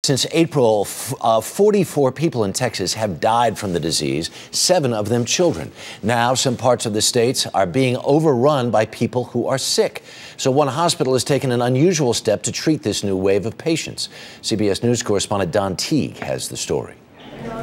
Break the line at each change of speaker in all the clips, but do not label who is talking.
Since April, 44 people in Texas have died from the disease, 7 of them children. Now, some parts of the states are being overrun by people who are sick. So one hospital has taken an unusual step to treat this new wave of patients. CBS News correspondent Teague has the story.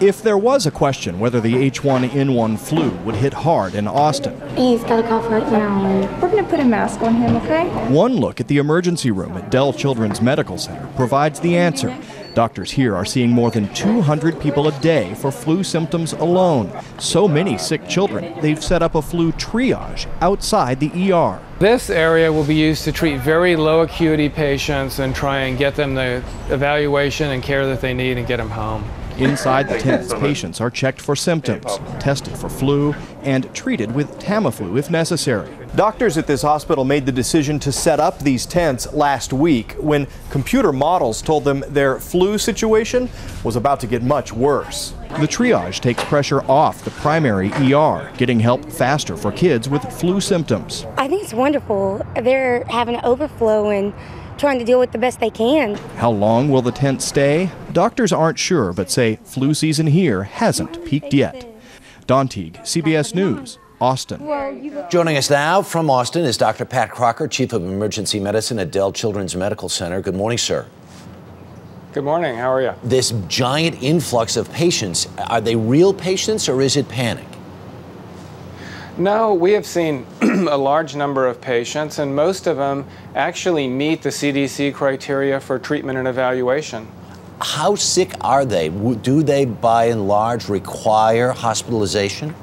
If there was a question whether the H1N1 flu would hit hard in Austin.
He's got a cough right now.
We're going to put a mask on him, okay?
One look at the emergency room at Dell Children's Medical Center provides the answer. Doctors here are seeing more than 200 people a day for flu symptoms alone. So many sick children, they've set up a flu triage outside the ER.
This area will be used to treat very low acuity patients and try and get them the evaluation and care that they need and get them home.
Inside the tents, patients are checked for symptoms, tested for flu, and treated with Tamiflu if necessary. Doctors at this hospital made the decision to set up these tents last week when computer models told them their flu situation was about to get much worse. The triage takes pressure off the primary ER, getting help faster for kids with flu symptoms.
I think it's wonderful. They're having an overflow and trying to deal with the best they can.
How long will the tent stay? Doctors aren't sure, but say flu season here hasn't peaked yet. Teague, CBS News, Austin.
Joining us now from Austin is Dr. Pat Crocker, Chief of Emergency Medicine at Dell Children's Medical Center. Good morning, sir.
Good morning. How are you?
This giant influx of patients, are they real patients or is it panic?
No, we have seen a large number of patients, and most of them actually meet the CDC criteria for treatment and evaluation.
How sick are they? Do they, by and large, require hospitalization?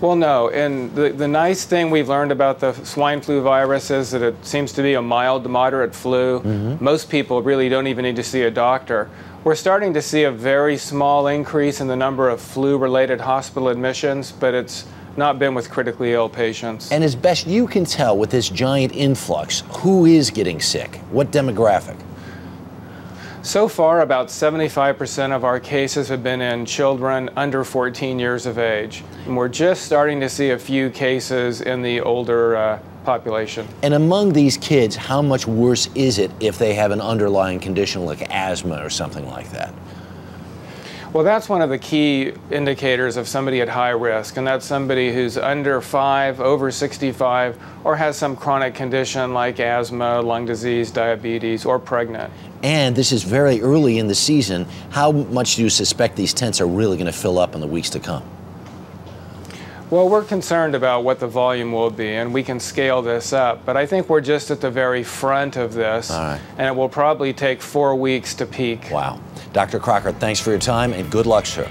Well, no. And the nice thing we've learned about the swine flu virus is that it seems to be a mild to moderate flu. Most people really don't even need to see a doctor. We're starting to see a very small increase in the number of flu-related hospital admissions, but it's not been with critically ill patients.
And as best you can tell with this giant influx, who is getting sick? What demographic?
So far, about 75% of our cases have been in children under 14 years of age. And we're just starting to see a few cases in the older population.
And among these kids, how much worse is it if they have an underlying condition like asthma or something like that?
Well, that's one of the key indicators of somebody at high risk, and that's somebody who's under 5, over 65, or has some chronic condition like asthma, lung disease, diabetes, or pregnant.
And this is very early in the season. How much do you suspect these tents are really going to fill up in the weeks to come?
Well, we're concerned about what the volume will be, and we can scale this up. But I think we're just at the very front of this, and it will probably take 4 weeks to peak.
Wow. Dr. Crocker, thanks for your time, and good luck, sir.